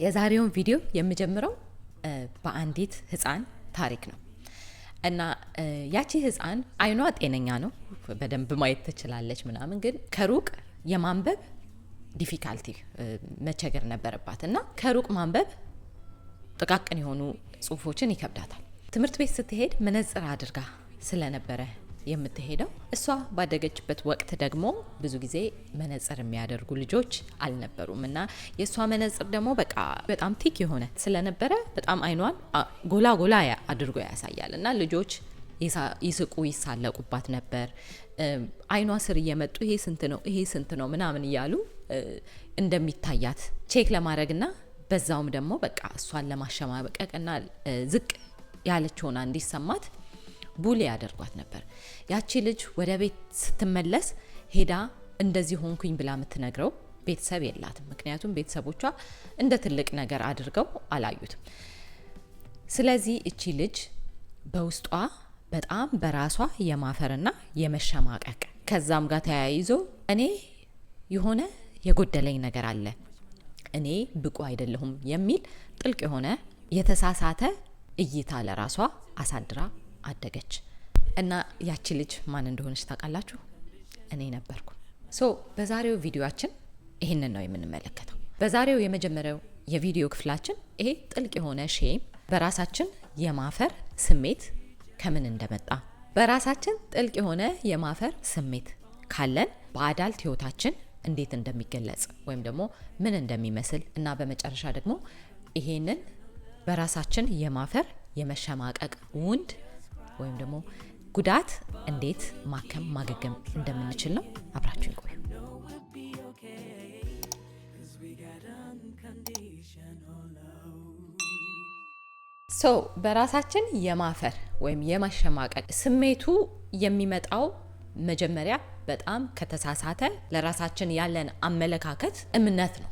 የዛሬውን ቪዲዮ የምጀምረው በአንዲት ህፃን ታሪክ ነው እና ያቺ ህፃን አይኗ ጤነኛ ነው፣ በደንብ ማየት ትችላለች ምናምን፣ ግን ከሩቅ የማንበብ ዲፊካልቲ መቸገር ነበረባት እና ከሩቅ ማንበብ ጥቃቅን የሆኑ ጽሁፎችን ይከብዳታል። ትምህርት ቤት ስትሄድ መነጽር አድርጋ ስለነበረ የምትሄደው እሷ ባደገችበት ወቅት ደግሞ ብዙ ጊዜ መነጽር የሚያደርጉ ልጆች አልነበሩም እና የእሷ መነጽር ደግሞ በቃ በጣም ቲክ የሆነ ስለነበረ በጣም አይኗን ጎላ አድርጎ ያሳያል እና ልጆች ይስቁ ይሳለቁባት ነበር። አይኗ ስር እየመጡ ይሄ ስንት ነው ምናምን እያሉ እንደሚታያት ቼክ ለማድረግና በዛውም ደግሞ በቃ እሷን ለማሸማቀቅና ዝቅ ያለች ሆና እንዲሰማት ቡሊ ያደርጓት ነበር። ያቺ ልጅ ወደ ቤት ስትመለስ ሄዳ እንደዚህ ሆንኩኝ ብላ የምትነግረው ቤተሰብ የላትም። ምክንያቱም ቤተሰቦቿ እንደ ትልቅ ነገር አድርገው አላዩትም። ስለዚህ እቺ ልጅ በውስጧ በጣም በራሷ የማፈርና የመሸማቀቅ ከዛም ጋር ተያይዞ እኔ የሆነ የጎደለኝ ነገር አለ፣ እኔ ብቁ አይደለሁም የሚል ጥልቅ የሆነ የተሳሳተ እይታ ለራሷ አሳድራ አደገች እና ያቺ ልጅ ማን እንደሆነች ታውቃላችሁ? እኔ ነበርኩ። በዛሬው ቪዲዮአችን ይሄንን ነው የምንመለከተው። በዛሬው የመጀመሪያው የቪዲዮ ክፍላችን ይሄ ጥልቅ የሆነ ሼም፣ በራሳችን የማፈር ስሜት ከምን እንደመጣ፣ በራሳችን ጥልቅ የሆነ የማፈር ስሜት ካለን በአዳልት ህይወታችን እንዴት እንደሚገለጽ ወይም ደግሞ ምን እንደሚመስል እና በመጨረሻ ደግሞ ይሄንን በራሳችን የማፈር የመሸማቀቅ ውንድ ወይም ደግሞ ጉዳት እንዴት ማገገም እንደምንችል ነው። አብራችሁን ቆዩ። በራሳችን የማፈር ወይም የመሸማቀቅ ስሜቱ የሚመጣው መጀመሪያ በጣም ከተሳሳተ ለራሳችን ያለን አመለካከት እምነት ነው።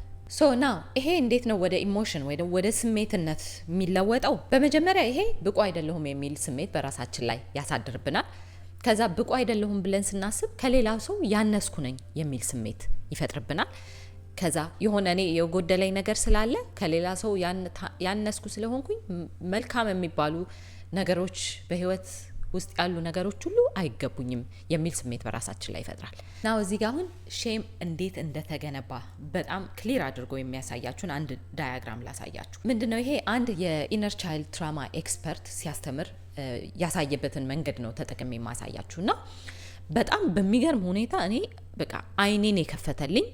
ናው ይሄ እንዴት ነው ወደ ኢሞሽን ወደ ስሜትነት የሚለወጠው? በመጀመሪያ ይሄ ብቁ አይደለሁም የሚል ስሜት በራሳችን ላይ ያሳድርብናል። ከዛ ብቁ አይደለሁም ብለን ስናስብ ከሌላ ሰው ያነስኩ ነኝ የሚል ስሜት ይፈጥርብናል። ከዛ የሆነ እኔ የጎደለኝ ነገር ስላለ ከሌላ ሰው ያነስኩ ስለሆንኩኝ መልካም የሚባሉ ነገሮች በህይወት ውስጥ ያሉ ነገሮች ሁሉ አይገቡኝም የሚል ስሜት በራሳችን ላይ ይፈጥራል። ናው እዚህ ጋር አሁን ሼም እንዴት እንደተገነባ በጣም ክሊር አድርጎ የሚያሳያችሁን አንድ ዳያግራም ላሳያችሁ። ምንድነው ይሄ? አንድ የኢነር ቻይልድ ትራማ ኤክስፐርት ሲያስተምር ያሳየበትን መንገድ ነው ተጠቅሜ የማሳያችሁና በጣም በሚገርም ሁኔታ እኔ በቃ አይኔን የከፈተልኝ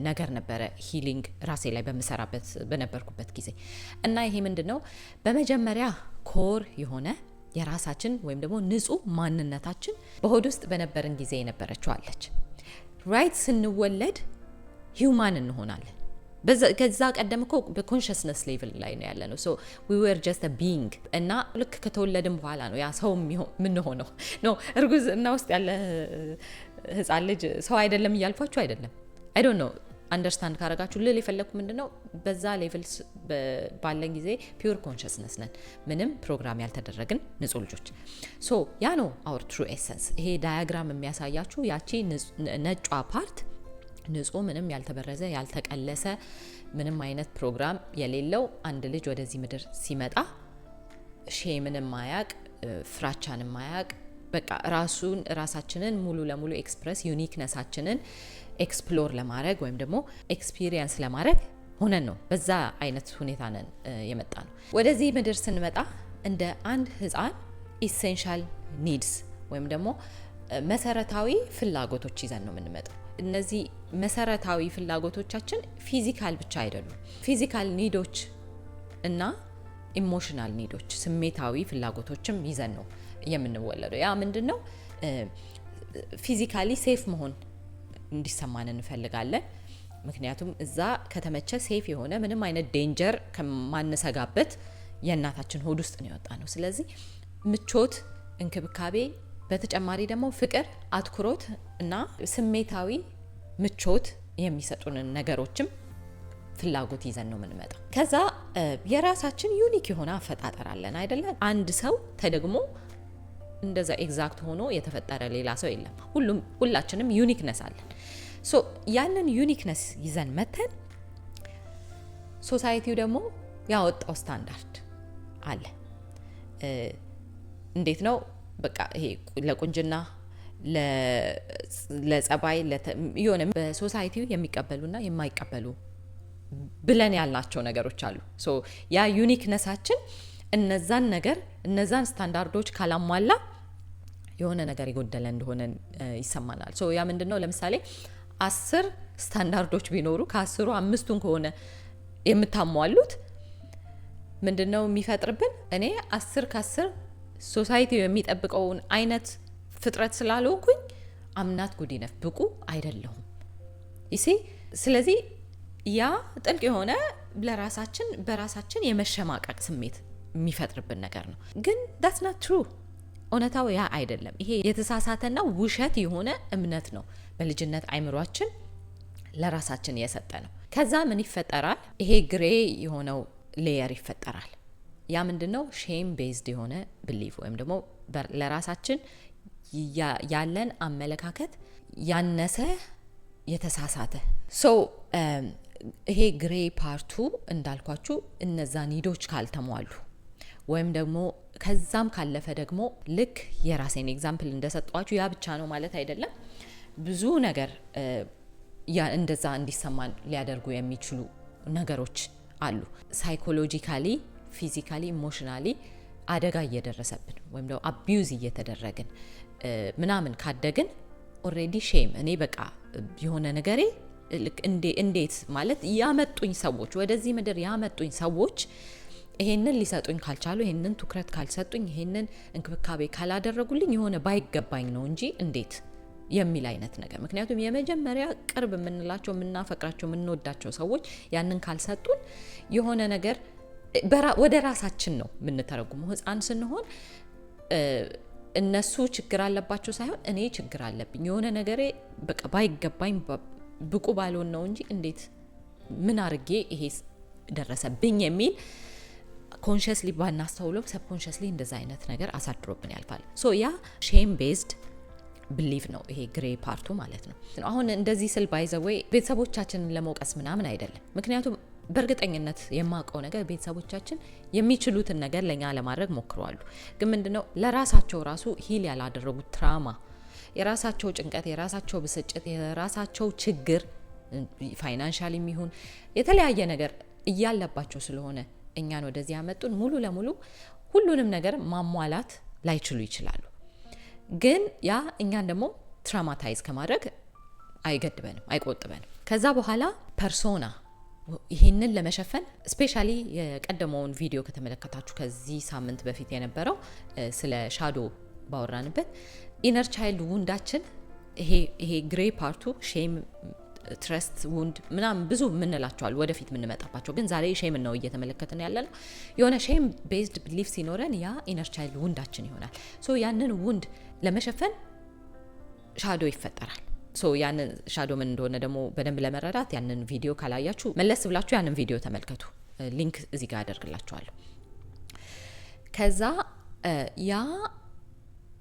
ነገር ነበረ ሂሊንግ ራሴ ላይ በነበርኩበት ጊዜ እና ይሄ ምንድነው? በመጀመሪያ ኮር የሆነ የራሳችን ወይም ደግሞ ንጹህ ማንነታችን በሆድ ውስጥ በነበረን ጊዜ የነበረችው አለች። ራይት ስንወለድ ሂውማን እንሆናለን። ከዛ ቀደም እኮ በኮንሽስነስ ሌቭል ላይ ነው ያለነው። we were just a being እና ልክ ከተወለድን በኋላ ነው ያ ሰው ምን ሆነው ነው። እርጉዝ እና ውስጥ ያለ ህፃን ልጅ ሰው አይደለም እያልኳችሁ አይደለም። I don't know አንደርስታንድ ካረጋችሁ ልል የፈለኩ ምንድነው በዛ ሌቭል ባለን ጊዜ ፒውር ኮንሽስነስ ነን፣ ምንም ፕሮግራም ያልተደረግን ንጹህ ልጆች። ያ ነው አወር ትሩ ኤሰንስ። ይሄ ዳያግራም የሚያሳያችሁ ያቺ ነጯ ፓርት ንጹህ፣ ምንም ያልተበረዘ ያልተቀለሰ፣ ምንም አይነት ፕሮግራም የሌለው አንድ ልጅ ወደዚህ ምድር ሲመጣ ሼምንም ማያቅ ፍራቻንም ማያቅ በቃ ራሳችንን ሙሉ ለሙሉ ኤክስፕረስ ዩኒክነሳችንን ኤክስፕሎር ለማድረግ ወይም ደግሞ ኤክስፒሪየንስ ለማድረግ ሆነን ነው በዛ አይነት ሁኔታ ነን የመጣ ነው። ወደዚህ ምድር ስንመጣ እንደ አንድ ህፃን ኢሴንሻል ኒድስ ወይም ደግሞ መሰረታዊ ፍላጎቶች ይዘን ነው የምንመጣው። እነዚህ መሰረታዊ ፍላጎቶቻችን ፊዚካል ብቻ አይደሉም። ፊዚካል ኒዶች እና ኢሞሽናል ኒዶች ስሜታዊ ፍላጎቶችም ይዘን ነው የምንወለደው። ያ ምንድነው? ፊዚካሊ ሴፍ መሆን እንዲሰማን እንፈልጋለን። ምክንያቱም እዛ ከተመቸ ሴፍ የሆነ ምንም አይነት ዴንጀር ከማንሰጋበት የእናታችን ሆድ ውስጥ ነው የወጣ ነው። ስለዚህ ምቾት፣ እንክብካቤ፣ በተጨማሪ ደግሞ ፍቅር፣ አትኩሮት እና ስሜታዊ ምቾት የሚሰጡንን ነገሮችም ፍላጎት ይዘን ነው የምንመጣው። ከዛ የራሳችን ዩኒክ የሆነ አፈጣጠር አለን አይደለም? አንድ ሰው ተደግሞ እንደዛ ኤግዛክት ሆኖ የተፈጠረ ሌላ ሰው የለም። ሁላችንም ዩኒክነስ አለን። ያንን ዩኒክነስ ይዘን መተን ሶሳይቲው ደግሞ ያወጣው ስታንዳርድ አለ። እንዴት ነው በቃ ይሄ ለቁንጅና ለጸባይ የሆነ በሶሳይቲው የሚቀበሉና የማይቀበሉ ብለን ያልናቸው ነገሮች አሉ። ሶ ያ ዩኒክነሳችን እነዛን ስታንዳርዶች ካላሟላ የሆነ ነገር የጎደለ እንደሆነ ይሰማናል። ሶ ያ ምንድነው ለምሳሌ 10 ስታንዳርዶች ቢኖሩ ከ10ሩ 5ቱን ከሆነ የምታሟሉት ምንድነው የሚፈጥርብን? እኔ 10 ከ10 ሶሳይቲው የሚጠብቀውን አይነት ፍጥረት ስላልሆንኩኝ አምናት ጉዲነፍ ብቁ አይደለሁም ይሲ። ስለዚህ ያ ጥልቅ የሆነ በራሳችን የመሸማቀቅ ስሜት የሚፈጥርብን ነገር ነው። ግን that's not true። እውነታው ያ አይደለም። ይሄ የተሳሳተና ውሸት የሆነ እምነት ነው በልጅነት አይምሯችን ለራሳችን የሰጠ ነው። ከዛ ምን ይፈጠራል? ይሄ ግሬ የሆነው ሌየር ይፈጠራል። ያ ምንድነው? ሼም ቤዝድ የሆነ ብሊፍ ወይም ደግሞ ለራሳችን ያለን አመለካከት ያነሰ የተሳሳተ። ሶ ይሄ ግሬ ፓርቱ እንዳልኳችሁ እነዛ ኒዶች ካልተሟሉ ወይም ደግሞ ከዛም ካለፈ ደግሞ ልክ የራሴን ኤግዛምፕል እንደሰጧችሁ ያ ብቻ ነው ማለት አይደለም። ብዙ ነገር እንደዛ እንዲሰማን ሊያደርጉ የሚችሉ ነገሮች አሉ። ሳይኮሎጂካሊ፣ ፊዚካሊ፣ ኢሞሽናሊ አደጋ እየደረሰብን ወይም ደግሞ አቢዩዝ እየተደረግን ምናምን ካደግን ኦሬዲ ሼም እኔ በቃ የሆነ ነገሬ እንዴት ማለት ያመጡኝ ሰዎች ወደዚህ ምድር ያመጡኝ ሰዎች ይሄንን ሊሰጡኝ ካልቻሉ ይሄንን ትኩረት ካልሰጡኝ ይሄንን እንክብካቤ ካላደረጉልኝ የሆነ ባይገባኝ ነው እንጂ እንዴት የሚል አይነት ነገር። ምክንያቱም የመጀመሪያ ቅርብ የምንላቸው የምናፈቅራቸው የምንወዳቸው ሰዎች ያንን ካልሰጡን የሆነ ነገር ወደ ራሳችን ነው የምንተረጉመው። ህፃን ስንሆን እነሱ ችግር አለባቸው ሳይሆን እኔ ችግር አለብኝ የሆነ ነገሬ በቃ ባይገባኝ ብቁ ባልሆን ነው እንጂ እንዴት ምን አርጌ ይሄ ደረሰብኝ የሚል ኮንሽስሊ ባናስተውለው ሰብኮንሽስሊ እንደዛ አይነት ነገር አሳድሮብን ያልፋል። ሶ ያ ሼም ቤዝድ ብሊፍ ነው ይሄ ግሬ ፓርቱ ማለት ነው። አሁን እንደዚህ ስል ባይዘወይ ቤተሰቦቻችንን ለመውቀስ ምናምን አይደለም። ምክንያቱም በእርግጠኝነት የማውቀው ነገር ቤተሰቦቻችን የሚችሉትን ነገር ለኛ ለማድረግ ሞክረዋል። ግን ምንድነው ለራሳቸው ራሱ ሂል ያላደረጉት ትራማ፣ የራሳቸው ጭንቀት፣ የራሳቸው ብስጭት፣ የራሳቸው ችግር ፋይናንሻሊ የሚሆን የተለያየ ነገር እያለባቸው ስለሆነ እኛን ወደዚህ ያመጡን ሙሉ ለሙሉ ሁሉንም ነገር ማሟላት ላይችሉ ይችላሉ። ግን ያ እኛን ደግሞ ትራማታይዝ ከማድረግ አይገድበንም፣ አይቆጥበንም። ከዛ በኋላ ፐርሶና ይሄንን ለመሸፈን ስፔሻሊ የቀደመውን ቪዲዮ ከተመለከታችሁ ከዚህ ሳምንት በፊት የነበረው ስለ ሻዶ ባወራንበት ኢነር ቻይልድ ውንዳችን ይሄ ግሬ ፓርቱ ሼም፣ ትረስት ውንድ ምናምን ብዙ ምንላቸዋል ወደፊት ምንመጣባቸው። ግን ዛሬ ሼም ነው እየተመለከትን ያለነው። የሆነ ሼም ቤዝድ ቢሊፍ ሲኖረን ያ ኢነር ቻይልድ ውንዳችን ይሆናል። ሶ ያንን ውንድ ለመሸፈን ሻዶ ይፈጠራል። ሶ ያንን ሻዶ ምን እንደሆነ ደግሞ በደንብ ለመረዳት ያንን ቪዲዮ ካላያችሁ መለስ ብላችሁ ያንን ቪዲዮ ተመልከቱ። ሊንክ እዚህ ጋር አደርግላችኋለሁ። ከዛ ያ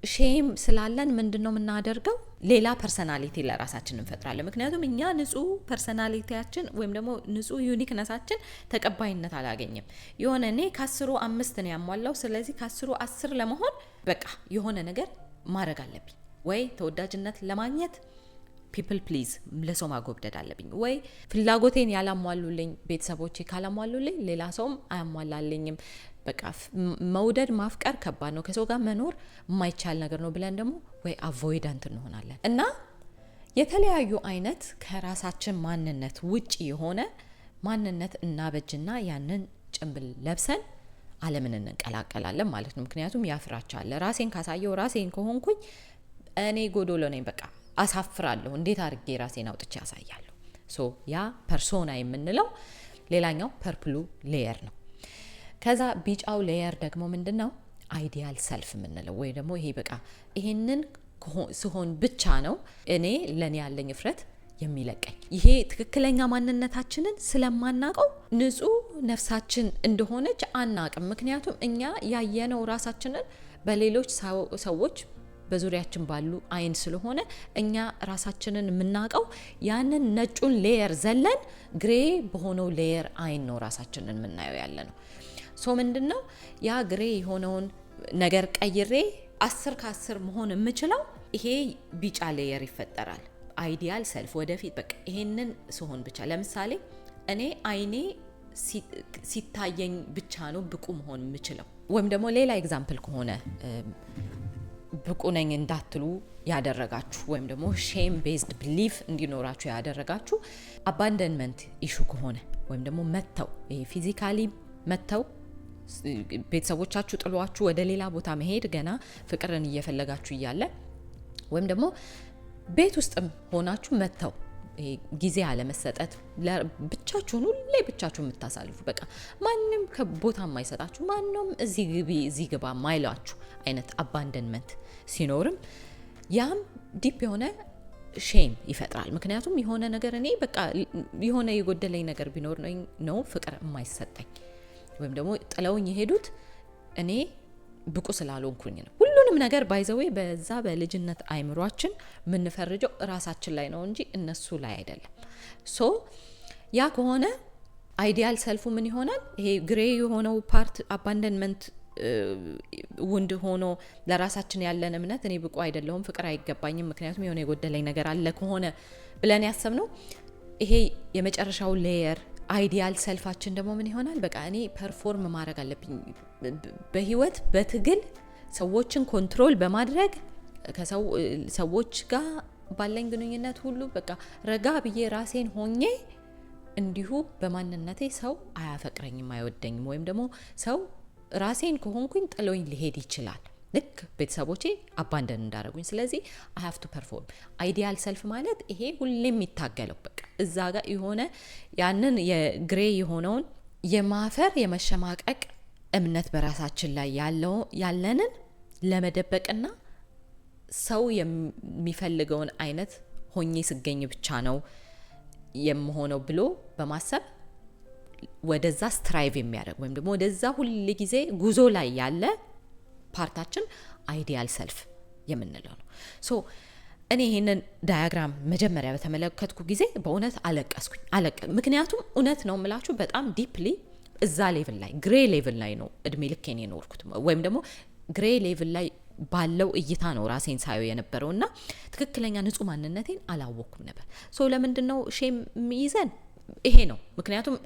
ሼም ስላለን ምንድነው የምናደርገው? ሌላ ፐርሰናሊቲ ለራሳችን እንፈጥራለን። ምክንያቱም እኛ ንጹህ ፐርሰናሊቲያችን ወይም ደግሞ ንጹህ ዩኒክነሳችን ተቀባይነት አላገኘም። የሆነ እኔ ከ10ሩ 5 ነው ያሟላው፣ ስለዚህ ከ10ሩ 10 ለመሆን በቃ የሆነ ነገር ማድረግ አለብኝ። ወይ ተወዳጅነት ለማግኘት ፒፕል ፕሊዝ ለሰው ማጎብደድ አለብኝ፣ ወይ ፍላጎቴን ያላሟሉልኝ ቤተሰቦቼ ካላሟሉልኝ ሌላ ሰውም አያሟላልኝም። በቃ መውደድ ማፍቀር ከባድ ነው፣ ከሰው ጋር መኖር የማይቻል ነገር ነው ብለን ደግሞ ወይ አቮይዳንት እንሆናለን። እና የተለያዩ አይነት ከራሳችን ማንነት ውጪ የሆነ ማንነት እናበጅና ያንን ጭንብል ለብሰን ዓለምን እንቀላቀላለን ማለት ነው። ምክንያቱም ያፍራቻ አለ። ራሴን ካሳየው ራሴን ከሆንኩኝ እኔ ጎዶሎ ነኝ፣ በቃ አሳፍራለሁ። እንዴት አድርጌ ራሴን አውጥቼ ያሳያለሁ? ሶ ያ ፐርሶና የምንለው ሌላኛው ፐርፕሉ ሌየር ነው። ከዛ ቢጫው ሌየር ደግሞ ምንድነው? አይዲያል ሰልፍ የምንለው ወይ ደግሞ ይሄ በቃ ይሄንን ሲሆን ብቻ ነው እኔ ለኔ ያለኝ ፍረት የሚለቀኝ። ይሄ ትክክለኛ ማንነታችንን ስለማናቀው ንጹህ ነፍሳችን እንደሆነች አናቅም። ምክንያቱም እኛ ያየነው ራሳችንን በሌሎች ሰዎች በዙሪያችን ባሉ አይን ስለሆነ እኛ ራሳችንን የምናውቀው ያንን ነጩን ሌየር ዘለን ግሬ በሆነው ሌየር አይን ነው ራሳችንን የምናየው ያለ ነው። ሶ ምንድነው ያ ግሬ የሆነውን ነገር ቀይሬ 10 ከ10 መሆን የምችለው ይሄ ቢጫ ሌየር ይፈጠራል። አይዲያል ሰልፍ ወደፊት በቃ ይሄንን ስሆን ብቻ። ለምሳሌ እኔ አይኔ ሲታየኝ ብቻ ነው ብቁ መሆን የምችለው። ወይም ደግሞ ሌላ ኤግዛምፕል ከሆነ ብቁ ነኝ እንዳትሉ ያደረጋችሁ ወይም ደግሞ ሼም ቤዝድ ቢሊፍ እንዲኖራችሁ ያደረጋችሁ አባንደንመንት ኢሹ ከሆነ ወይም ደግሞ መተው ፊዚካሊ መተው ቤተሰቦቻችሁ ጥሏችሁ ወደ ሌላ ቦታ መሄድ ገና ፍቅርን እየፈለጋችሁ እያለ ወይም ደግሞ ቤት ውስጥም ሆናችሁ መተው ጊዜ አለመሰጠት ብቻችሁን ሁሌ ብቻችሁን የምታሳልፉ በቃ ማንም ከቦታ የማይሰጣችሁ ማንም እዚህ ግቢ እዚህ ግባ ማይላችሁ አይነት አባንደንመንት ሲኖርም ያም ዲፕ የሆነ ሼም ይፈጥራል። ምክንያቱም የሆነ ነገር እኔ በቃ የሆነ የጎደለኝ ነገር ቢኖር ነው ፍቅር የማይሰጠኝ ወይም ደግሞ ጥለውኝ የሄዱት እኔ ብቁ ስላልሆንኩኝ ነው። ሁሉንም ነገር ባይዘዌ በዛ በልጅነት አይምሯችን የምንፈርጀው ራሳችን ላይ ነው እንጂ እነሱ ላይ አይደለም። ሶ ያ ከሆነ አይዲያል ሰልፉ ምን ይሆናል? ይሄ ግሬ የሆነው ፓርት አባንደንመንት ውንድ ሆኖ ለራሳችን ያለን እምነት እኔ ብቁ አይደለሁም፣ ፍቅር አይገባኝም፣ ምክንያቱም የሆነ የጎደለኝ ነገር አለ ከሆነ ብለን ያሰብነው ይሄ የመጨረሻው ሌየር አይዲያል ሰልፋችን ደግሞ ምን ይሆናል? በቃ እኔ ፐርፎርም ማድረግ አለብኝ በህይወት በትግል ሰዎችን ኮንትሮል በማድረግ ከሰዎች ጋር ባለኝ ግንኙነት ሁሉ በቃ ረጋ ብዬ ራሴን ሆኜ እንዲሁ በማንነቴ ሰው አያፈቅረኝም አይወደኝም፣ ወይም ደግሞ ሰው ራሴን ከሆንኩኝ ጥሎኝ ሊሄድ ይችላል ልክ ቤተሰቦቼ አባንደን እንዳረጉኝ። ስለዚህ I have to perform አይዲያል ሰልፍ ማለት ይሄ ሁሌም የሚታገለው በቃ እዛ ጋር የሆነ ያንን የግሬ የሆነውን የማፈር የመሸማቀቅ እምነት በራሳችን ላይ ያለንን ለመደበቅና ሰው የሚፈልገውን አይነት ሆኜ ስገኝ ብቻ ነው የምሆነው ብሎ በማሰብ ወደዛ ስትራይቭ የሚያደርግ ወይም ደግሞ ወደዛ ሁሉ ጊዜ ጉዞ ላይ ያለ ፓርታችን አይዲያል ሰልፍ የምንለው ነው። ሶ እኔ ይሄንን ዳያግራም መጀመሪያ በተመለከትኩ ጊዜ በእውነት አለቀስኩኝ። ምክንያቱም እውነት ነው የምላችሁ በጣም ዲፕሊ እዛ ሌቭል ላይ ግሬ ሌቭል ላይ ነው እድሜ ልኬን የኖርኩት ወይም ደግሞ ግሬ ሌቭል ላይ ባለው እይታ ነው ራሴን ሳየው የነበረውና ትክክለኛ ንጹህ ማንነቴን አላወኩም ነበር። ሶ ለምንድነው ሼም የሚይዘን? ይሄ ነው ምክንያቱም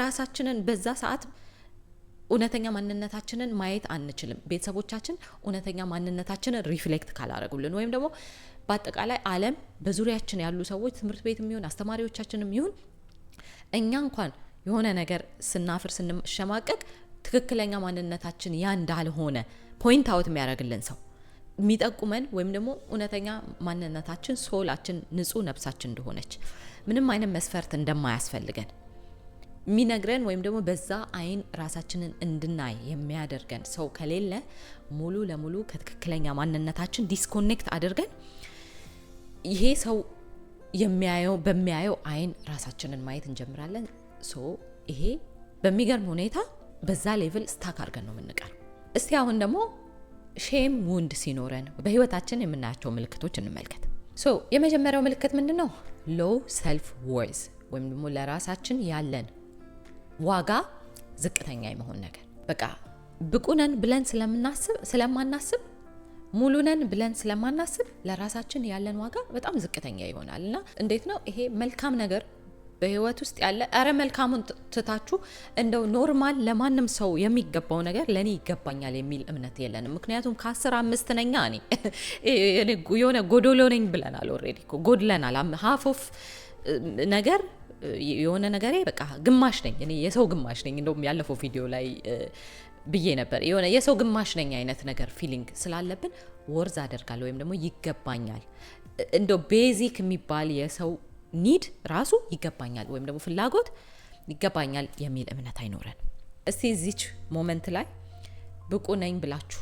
ራሳችንን በዛ ሰዓት እውነተኛ ማንነታችንን ማየት አንችልም። ቤተሰቦቻችን እውነተኛ ማንነታችንን ሪፍሌክት ካላረጉልን ወይም ደግሞ በአጠቃላይ ዓለም በዙሪያችን ያሉ ሰዎች ትምህርት ቤት የሚሆን አስተማሪዎቻችንም ይሁን እኛ እንኳን የሆነ ነገር ስናፍር ስንሸማቀቅ ትክክለኛ ማንነታችን ያ እንዳልሆነ ፖይንት አውት የሚያደርግልን ሰው የሚጠቁመን ወይም ደግሞ እውነተኛ ማንነታችን ሶላችን ንጹህ ነፍሳችን እንደሆነች ምንም አይነት መስፈርት እንደማያስፈልገን ሚነግረን ወይም ደግሞ በዛ አይን ራሳችንን እንድናይ የሚያደርገን ሰው ከሌለ ሙሉ ለሙሉ ከትክክለኛ ማንነታችን ዲስኮኔክት አድርገን ይሄ ሰው በሚያየው አይን ራሳችንን ማየት እንጀምራለን። ሶ ይሄ በሚገርም ሁኔታ በዛ ሌቭል ስታክ አድርገን ነው የምንቀር። እስቲ አሁን ደግሞ ሼም ውንድ ሲኖረን በህይወታችን የምናያቸው ምልክቶች እንመልከት። ሶ የመጀመሪያው ምልክት ምንድነው? ሎው ሰልፍ ወርዝ ወይም ደግሞ ለራሳችን ያለን ዋጋ ዝቅተኛ የመሆን ነገር። በቃ ብቁነን ብለን ስለማናስብ ሙሉነን ብለን ስለማናስብ ለራሳችን ያለን ዋጋ በጣም ዝቅተኛ ይሆናልና እንዴት ነው ይሄ? መልካም ነገር በህይወት ውስጥ ያለ መልካሙን ትታችሁ እንደው ኖርማል ለማንም ሰው የሚገባው ነገር ለኔ ይገባኛል የሚል እምነት የለንም። ምክንያቱም ከ10 5 ነኛ እኔ የሆነ ጎዶሎ ነኝ ብለናል። ኦሬዲ ጎድለናል። half of ነገር የሆነ ነገሬ በቃ ግማሽ ነኝ እኔ የሰው ግማሽ ነኝ። እንደውም ያለፈው ቪዲዮ ላይ ብዬ ነበር የሆነ የሰው ግማሽ ነኝ አይነት ነገር ፊሊንግ ስላለብን ወርዝ አደርጋለሁ ወይም ደግሞ ይገባኛል እንደው ቤዚክ የሚባል የሰው ኒድ ራሱ ይገባኛል ወይም ደግሞ ፍላጎት ይገባኛል የሚል እምነት አይኖረን። እስቲ እዚች ሞመንት ላይ ብቁ ነኝ ብላችሁ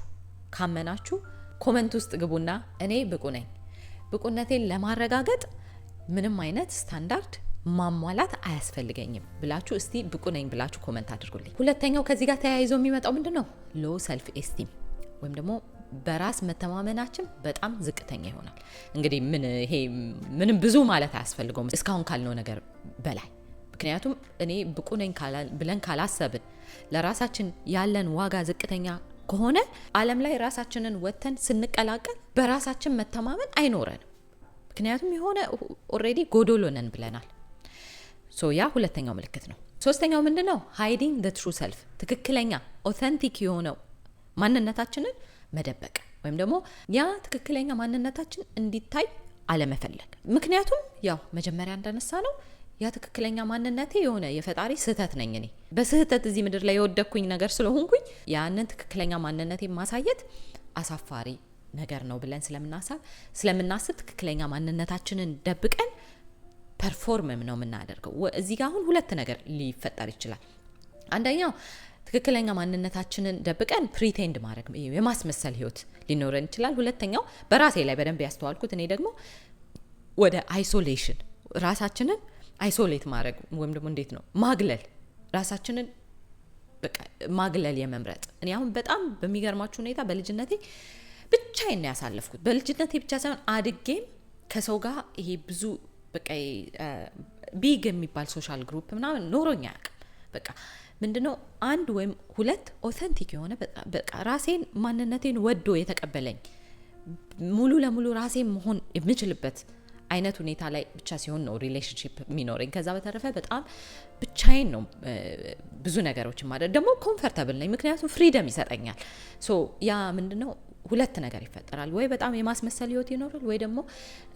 ካመናችሁ ኮመንት ውስጥ ግቡና እኔ ብቁ ነኝ፣ ብቁነቴን ለማረጋገጥ ምንም አይነት ስታንዳርድ ማሟላት አያስፈልገኝም ብላችሁ እስቲ ብቁ ነኝ ብላችሁ ኮመንት አድርጉልኝ። ሁለተኛው ከዚህ ጋር ተያይዞ የሚመጣው ምንድነው? ሎ ሰልፍ ኤስቲም ወይም ደግሞ በራስ መተማመናችን በጣም ዝቅተኛ ይሆናል። እንግዲህ ምንም ብዙ ማለት አያስፈልገውም እስካሁን ካልነው ነገር በላይ። ምክንያቱም እኔ ብቁ ነኝ ብለን ካላሰብን ለራሳችን ያለን ዋጋ ዝቅተኛ ከሆነ ዓለም ላይ ራሳችንን ወተን ስንቀላቀል በራሳችን መተማመን አይኖረንም። ምክንያቱም የሆነ ኦሬዲ ጎዶሎ ነን ብለናል። ያ ሁለተኛው ምልክት ነው። ሶስተኛው ምንድነው? ሃይዲንግ ዘ ትሩ ሰልፍ፣ ትክክለኛ ኦተንቲክ የሆነው ማንነታችንን መደበቅ ወይም ደግሞ ያ ትክክለኛ ማንነታችን እንዲታይ አለመፈለግ። ምክንያቱም ያው መጀመሪያ እንዳነሳ ነው ያ ትክክለኛ ማንነቴ የሆነ የፈጣሪ ስህተት ነኝ። እኔ በስህተት እዚህ ምድር ላይ የወደኩኝ ነገር ስለሆንኩኝ ያንን ትክክለኛ ማንነቴ ማሳየት አሳፋሪ ነገር ነው ብለን ስለምናስብ ትክክለኛ ማንነታችንን ደብቀን ፐርፎርምም ነው የምናደርገው። እዚህ ጋር አሁን ሁለት ነገር ሊፈጠር ይችላል። አንደኛው ትክክለኛ ማንነታችንን ደብቀን ፕሪቴንድ ማድረግ የማስመሰል ህይወት ሊኖረን ይችላል። ሁለተኛው በራሴ ላይ በደንብ ያስተዋልኩት እኔ ደግሞ ወደ አይሶሌሽን ራሳችንን አይሶሌት ማድረግ ወይም ደግሞ እንዴት ነው ማግለል፣ ራሳችንን በቃ ማግለል የመምረጥ። እኔ አሁን በጣም በሚገርማችሁ ሁኔታ በልጅነቴ ብቻዬን ነው ያሳለፍኩት። በልጅነቴ ብቻ ሳይሆን አድጌም ከሰው ጋር ይሄ ብዙ በቃ ቢግ የሚባል ሶሻል ግሩፕ ምናምን ኖሮኛ አያውቅም። በቃ ምንድነው አንድ ወይም ሁለት ኦተንቲክ የሆነ በቃ ራሴን ማንነቴን ወዶ የተቀበለኝ ሙሉ ለሙሉ ራሴን መሆን የምችልበት አይነት ሁኔታ ላይ ብቻ ሲሆን ነው ሪሌሽንሺፕ የሚኖረኝ። ከዛ በተረፈ በጣም ብቻዬን ነው ብዙ ነገሮችን ማድረግ። ደግሞ ኮምፈርታብል ነኝ ምክንያቱም ፍሪደም ይሰጠኛል። ያ ምንድነው ሁለት ነገር ይፈጠራል። ወይ በጣም የማስመሰል ህይወት ይኖራል፣ ወይ ደግሞ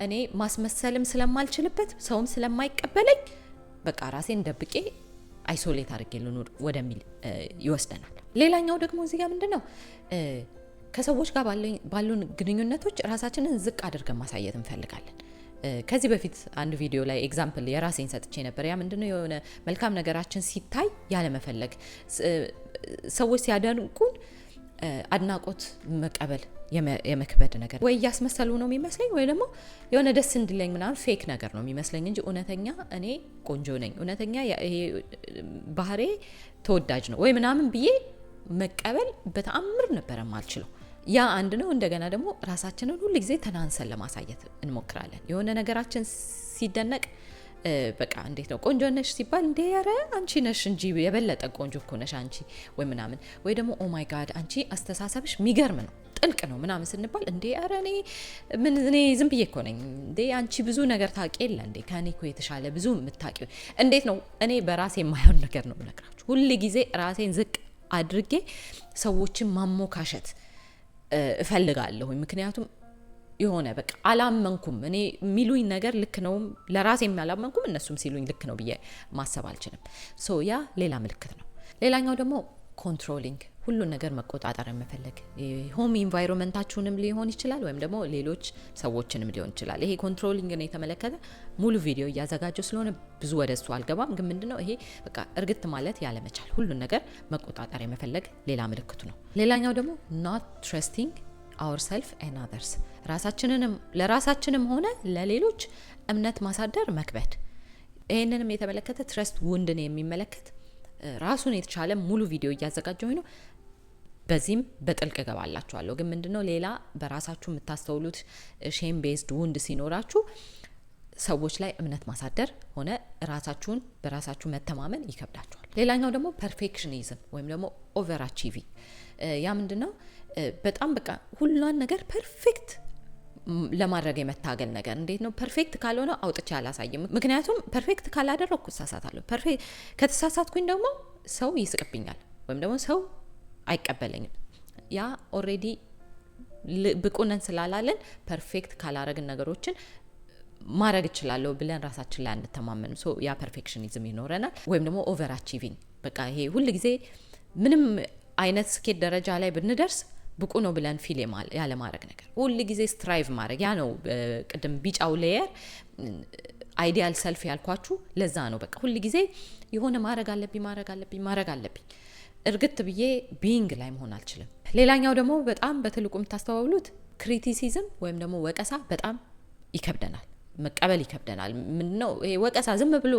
እኔ ማስመሰልም ስለማልችልበት ሰውም ስለማይቀበለኝ በቃ ራሴን ደብቄ አይሶሌት አድርጌ ልኖር ወደሚል ይወስደናል። ሌላኛው ደግሞ እዚህ ጋር ምንድነው ከሰዎች ጋር ባሉን ግንኙነቶች ራሳችንን ዝቅ አድርገን ማሳየት እንፈልጋለን። ከዚህ በፊት አንድ ቪዲዮ ላይ ኤግዛምፕል የራሴን ሰጥቼ ነበር። ያ ምንድነው የሆነ መልካም ነገራችን ሲታይ ያለ መፈለግ፣ ሰዎች ሲያደንቁን አድናቆት መቀበል የመክበድ ነገር ወይ እያስመሰሉ ነው የሚመስለኝ፣ ወይ ደግሞ የሆነ ደስ እንዲለኝ ምናምን ፌክ ነገር ነው የሚመስለኝ እንጂ እውነተኛ እኔ ቆንጆ ነኝ፣ እውነተኛ ይሄ ባህሬ ተወዳጅ ነው ወይ ምናምን ብዬ መቀበል በተአምር ነበር የማልችለው። ያ አንድ ነው። እንደገና ደግሞ ራሳችንን ሁሉ ጊዜ ተናንሰን ለማሳየት እንሞክራለን። የሆነ ነገራችን ሲደነቅ በቃ እንዴት ነው ቆንጆ ነሽ ሲባል እንዴ ያረ አንቺ ነሽ እንጂ የበለጠ ቆንጆ እኮ ነሽ አንቺ ወይ ምናምን፣ ወይ ደግሞ ኦ ማይ ጋድ አንቺ አስተሳሰብሽ የሚገርም ነው ጥልቅ ነው ምናምን ስንባል እንዴ ያረ እኔ ዝም ብዬ እኮ ነኝ እንዴ አንቺ ብዙ ነገር ታውቂ የለ እንዴ ከኔ እኮ የተሻለ ብዙ የምታውቂው እንዴት ነው። እኔ በራሴ የማይሆን ነገር ነው የምነግራችሁ። ሁሉ ጊዜ ራሴን ዝቅ አድርጌ ሰዎችን ማሞካሸት እፈልጋለሁ። ምክንያቱም የሆነ በቃ አላመንኩም፣ እኔ የሚሉኝ ነገር ልክ ነው፣ ለራሴም አላመንኩም፣ እነሱም ሲሉኝ ልክ ነው ብዬ ማሰብ አልችልም። ያ ሌላ ምልክት ነው። ሌላኛው ደግሞ ኮንትሮሊንግ፣ ሁሉን ነገር መቆጣጠር መፈለግ። ሆም ኢንቫይሮንመንታችሁንም ሊሆን ይችላል ወይም ደግሞ ሌሎች ሰዎችንም ሊሆን ይችላል። ይሄ ኮንትሮሊንግ ነው የተመለከተ ሙሉ ቪዲዮ እያዘጋጀው ስለሆነ ብዙ ወደሱ አልገባም። ግን ምንድነው ይሄ በቃ እርግጥ ማለት ያለመቻል፣ ሁሉን ነገር መቆጣጠር የመፈለግ ሌላ ምልክቱ ነው። ሌላኛው ደግሞ not trusting ourselves and others፣ ለራሳችንም ሆነ ለሌሎች እምነት ማሳደር መክበድ። ይሄንንም የተመለከተ ትረስት ውንድን የሚመለከት ራሱን የተቻለ ሙሉ ቪዲዮ እያዘጋጀው ነው። በዚህም በጥልቅ ገባላችኋለሁ። ግን ምንድነው ሌላ በራሳችሁ የምታስተውሉት ሼም ቤዝድ ውንድ ሲኖራችሁ ሰዎች ላይ እምነት ማሳደር ሆነ ራሳችሁን በራሳችሁ መተማመን ይከብዳችኋል። ሌላኛው ደግሞ ፐርፌክሽኒዝም ወይም ደግሞ ኦቨር አቺቪንግ። ያ ምንድነው በጣም በቃ ሁሉን ነገር ፐርፌክት ለማድረግ የመታገል ነገር። እንዴት ነው ፐርፌክት ካልሆነ አውጥቼ አላሳየም፣ ምክንያቱም ፐርፌክት ካላደረኩ እሳሳታለሁ። ከተሳሳትኩኝ ደግሞ ሰው ይስቅብኛል ወይም ደግሞ ሰው አይቀበለኝም። ያ ኦሬዲ ብቁነን ስላላለን ፐርፌክት ካላረግን ነገሮችን ማድረግ እችላለሁ ብለን ራሳችን ላይ አንተማመንም። ያ ፐርፌክሽኒዝም ይኖረናል። ወይም ደግሞ ኦቨር አቺቪንግ፣ በቃ ይሄ ሁሉ ጊዜ ምንም አይነት ስኬት ደረጃ ላይ ብንደርስ ብቁ ነው ብለን ፊል ያለ ማድረግ ነገር፣ ሁሉ ጊዜ ስትራይቭ ማድረግ። ያ ነው ቅድም ቢጫው ሌየር አይዲያል ሰልፍ ያልኳችሁ ለዛ ነው። በቃ ሁሉ ጊዜ የሆነ ማድረግ አለብኝ እርግጥ ብዬ ቢንግ ላይ መሆን አልችልም። ሌላኛው ደግሞ በጣም በትልቁ የምታስተዋውሉት ክሪቲሲዝም ወይም ደግሞ ወቀሳ በጣም ይከብደናል፣ መቀበል ይከብደናል። ምንድነው ይሄ ወቀሳ? ዝም ብሎ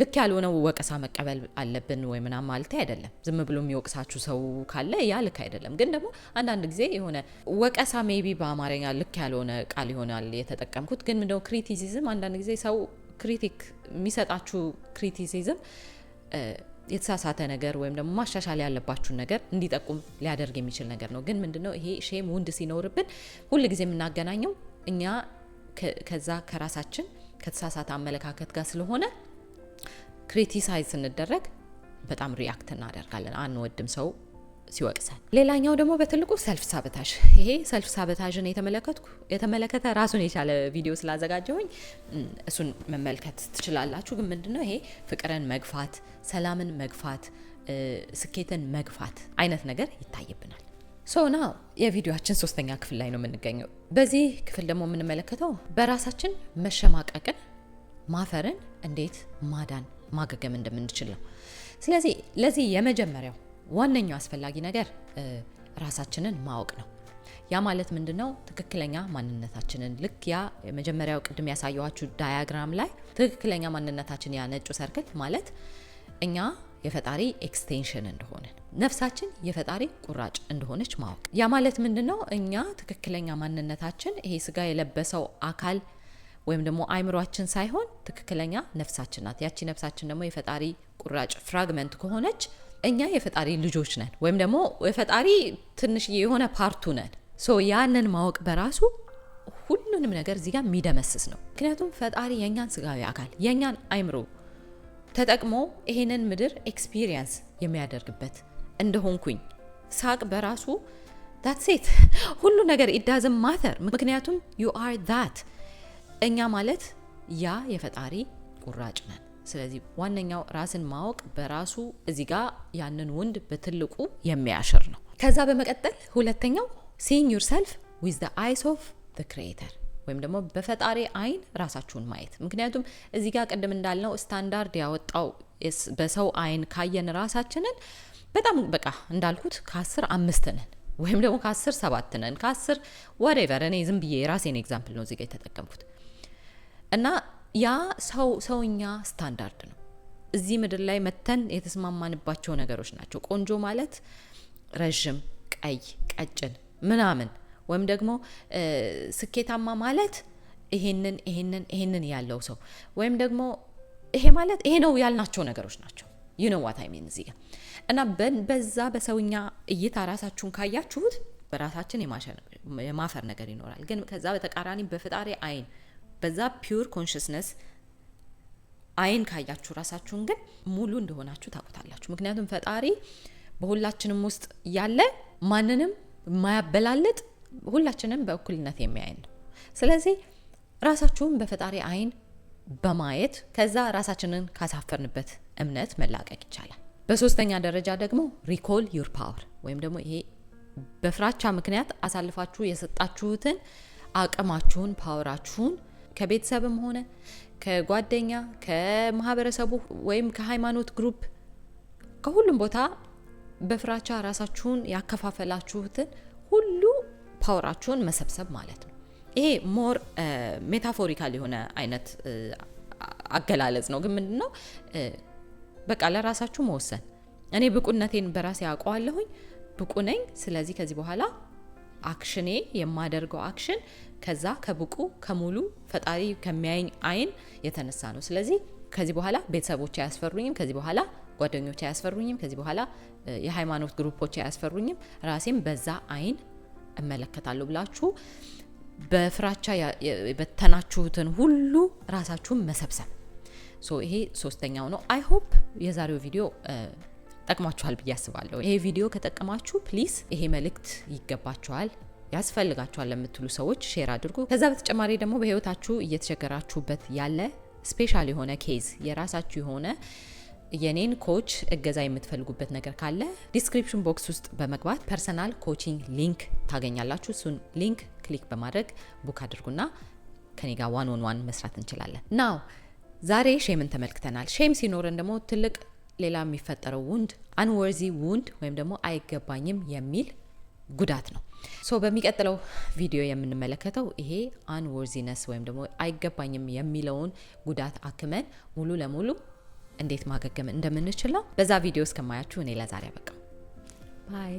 ልክ ያልሆነው ወቀሳ መቀበል አለብን ወይ ምናምን ማለት አይደለም። ዝም ብሎ የሚወቅሳችሁ ሰው ካለ ያ ልክ አይደለም። ግን ደግሞ አንዳንድ ጊዜ የሆነ ወቀሳ ሜቢ በአማርኛ ልክ ያልሆነ ቃል ይሆናል የተጠቀምኩት። ግን ምንድነው ክሪቲሲዝም፣ አንዳንድ ጊዜ ሰው ክሪቲክ የሚሰጣችሁ ክሪቲሲዝም የተሳሳተ ነገር ወይም ደግሞ ማሻሻል ያለባችሁን ነገር እንዲጠቁም ሊያደርግ የሚችል ነገር ነው። ግን ምንድነው ይሄ ሼም ውንድ ሲኖርብን ሁል ጊዜ የምናገናኘው እኛ ከዛ ከራሳችን ከተሳሳተ አመለካከት ጋር ስለሆነ ክሪቲሳይዝ ስንደረግ በጣም ሪአክት እናደርጋለን፣ አንወድም ሰው ሲወቅሰን። ሌላኛው ደግሞ በትልቁ ሰልፍ ሳቦታጅ። ይሄ ሰልፍ ሳቦታጅን የተመለከተ ራሱን የቻለ ቪዲዮ ስላዘጋጀሁኝ እሱን መመልከት ትችላላችሁ። ግን ምንድነው ይሄ ፍቅርን መግፋት፣ ሰላምን መግፋት፣ ስኬትን መግፋት አይነት ነገር ይታይብናል። ናው የቪዲዮአችን 3ኛ ክፍል ላይ ነው የምንገኘው። በዚህ ክፍል ደግሞ የምንመለከተው በራሳችን መሸማቀቅን፣ ማፈርን እንዴት ማገገም እንደምንችል ነው። ስለዚህ ለዚህ የመጀመሪያው ዋነኛው አስፈላጊ ነገር ራሳችንን ማወቅ ነው። ያ ማለት ምንድነው? ትክክለኛ ማንነታችንን ልክ ያ የመጀመሪያው ቅድም ያሳየኋችሁ ዳያግራም ላይ ትክክለኛ ማንነታችን ያ ነጩ ሰርክል ማለት እኛ የፈጣሪ ኤክስቴንሽን እንደሆነ፣ ነፍሳችን የፈጣሪ ቁራጭ እንደሆነች ማወቅ። ያ ማለት ምንድነው? እኛ ትክክለኛ ማንነታችን ይሄ ስጋ የለበሰው አካል ወይም ደግሞ አይምሯችን ሳይሆን ትክክለኛ ነፍሳችን ናት። ያቺ ነፍሳችን ደግሞ የፈጣሪ ቁራጭ ፍራግመንት ከሆነች እኛ የፈጣሪ ልጆች ነን፣ ወይም ደግሞ የፈጣሪ ትንሽ የሆነ ፓርቱ ነን። ያንን ማወቅ በራሱ ሁሉንም ነገር እዚህ ጋር የሚደመስስ ነው። ምክንያቱም ፈጣሪ የኛን ስጋዊ አካል የኛን አይምሮ ተጠቅሞ ይሄንን ምድር ኤክስፒሪየንስ የሚያደርግበት እንደሆንኩኝ ሳቅ በራሱ that's it ሁሉ ነገር it doesn't matter። ምክንያቱም you are that እኛ ማለት ያ የፈጣሪ ቁራጭ ነን። ስለዚህ ዋነኛው ራስን ማወቅ በራሱ እዚህ ጋር ያንን ወንድ በትልቁ የሚያሽር ነው። ከዛ በመቀጠል ሁለተኛው seeing yourself with the eyes of the creator ወይም ደግሞ በፈጣሪ አይን ራሳችሁን ማየት። ምክንያቱም እዚህ ጋር ቅድም እንዳልነው ስታንዳርድ ያወጣው በሰው አይን ካየን ራሳችንን በጣም በቃ እንዳልኩት ከ10 5 ነን ወይም ደግሞ ከ10 7 ነን ከ10 whatever። እኔ ዝም ብዬ የራሴን ኤግዛምፕል ነው እዚህ ጋር የተጠቀምኩት እና ያ ሰውኛ ስታንዳርድ ነው። እዚህ ምድር ላይ መተን የተስማማንባቸው ነገሮች ናቸው። ቆንጆ ማለት ረጅም፣ ቀይ፣ ቀጭን ምናምን ወይም ደግሞ ስኬታማ ማለት ይሄንን ያለው ሰው ወይም ደግሞ ይሄ ማለት ይሄ ነው ያልናቸው ነገሮች ናቸው። you know what I mean እዚህ ጋር እና በዛ በሰውኛ እይታ ራሳችሁን ካያችሁት በራሳችን የማፈር ነገር ይኖራል። ግን ከዛ በተቃራኒ በፈጣሪ አይን በዛ ፒውር ኮንሽስነስ አይን ካያችሁ ራሳችሁን ግን ሙሉ እንደሆናችሁ ታውቁታላችሁ። ምክንያቱም ፈጣሪ በሁላችንም ውስጥ ያለ ማንንም ማያበላልጥ ሁላችንም በእኩልነት የሚያየን ነው። ስለዚህ ራሳችሁን በፈጣሪ አይን በማየት ከዛ ራሳችንን ካሳፈርንበት እምነት መላቀቅ ይቻላል። በሶስተኛ ደረጃ ደግሞ recall your power ወይም ደግሞ ይሄ በፍራቻ ምክንያት አሳልፋችሁ የሰጣችሁትን አቅማችሁን፣ ፓወራችሁን ከቤተሰብም ሆነ ከጓደኛ ከማህበረሰቡ ወይም ከሃይማኖት ግሩፕ ከሁሉም ቦታ በፍራቻ ራሳችሁን ያከፋፈላችሁትን ሁሉ ፓወራችሁን መሰብሰብ ማለት ነው። ይሄ ሞር ሜታፎሪካል የሆነ አይነት አገላለጽ ነው። ግን ምንድነው በቃ ለራሳችሁ መወሰን። እኔ ብቁነቴን በራሴ አውቀዋለሁኝ፣ ብቁ ነኝ። ስለዚህ ከዚህ በኋላ አክሽኔ የማደርገው አክሽን ከዛ ከብቁ ከሙሉ ፈጣሪ ከሚያየኝ አይን የተነሳ ነው። ስለዚህ ከዚህ በኋላ ቤተሰቦቼ አያስፈሩኝም፣ ከዚህ በኋላ ጓደኞቼ አያስፈሩኝም፣ ከዚህ በኋላ የሃይማኖት ግሩፖቼ አያስፈሩኝም፣ ራሴን በዛ አይን እመለከታለሁ ብላችሁ በፍራቻ በተናችሁትን ሁሉ ራሳችሁን መሰብሰብ። ይሄ ሶስተኛው ነው። አይ ሆፕ የዛሬው ቪዲዮ ጠቅማችኋል ብዬ አስባለሁ። ይሄ ቪዲዮ ከጠቀማችሁ ፕሊዝ ይሄ መልእክት ይገባችኋል፣ ያስፈልጋችኋል ለምትሉ ሰዎች ሼር አድርጉ። ከዛ በተጨማሪ ደግሞ በህይወታችሁ እየተቸገራችሁበት ያለ ስፔሻል የሆነ ኬዝ የራሳችሁ የሆነ የኔን ኮች እገዛ የምትፈልጉበት ነገር ካለ ዲስክሪፕሽን ቦክስ ውስጥ በመግባት ፐርሰናል ኮቺንግ ሊንክ ታገኛላችሁ። እሱን ሊንክ ክሊክ በማድረግ ቡክ አድርጉና ከኔ ጋር ዋን ኦን ዋን መስራት እንችላለን። ናው ዛሬ ሼምን ተመልክተናል። ሼም ሲኖረን ደግሞ ትልቅ ሌላ የሚፈጠረው ውንድ አንወርዚ ውንድ ወይም ደግሞ አይገባኝም የሚል ጉዳት ነው። ሶ በሚቀጥለው ቪዲዮ የምንመለከተው ይሄ አንወርዚነስ ወይም ደግሞ አይገባኝም የሚለውን ጉዳት አክመን ሙሉ ለሙሉ እንዴት ማገገም እንደምንችል ነው። በዛ ቪዲዮ እስከማያችሁ እኔ ለዛሬ አበቃ። ባይ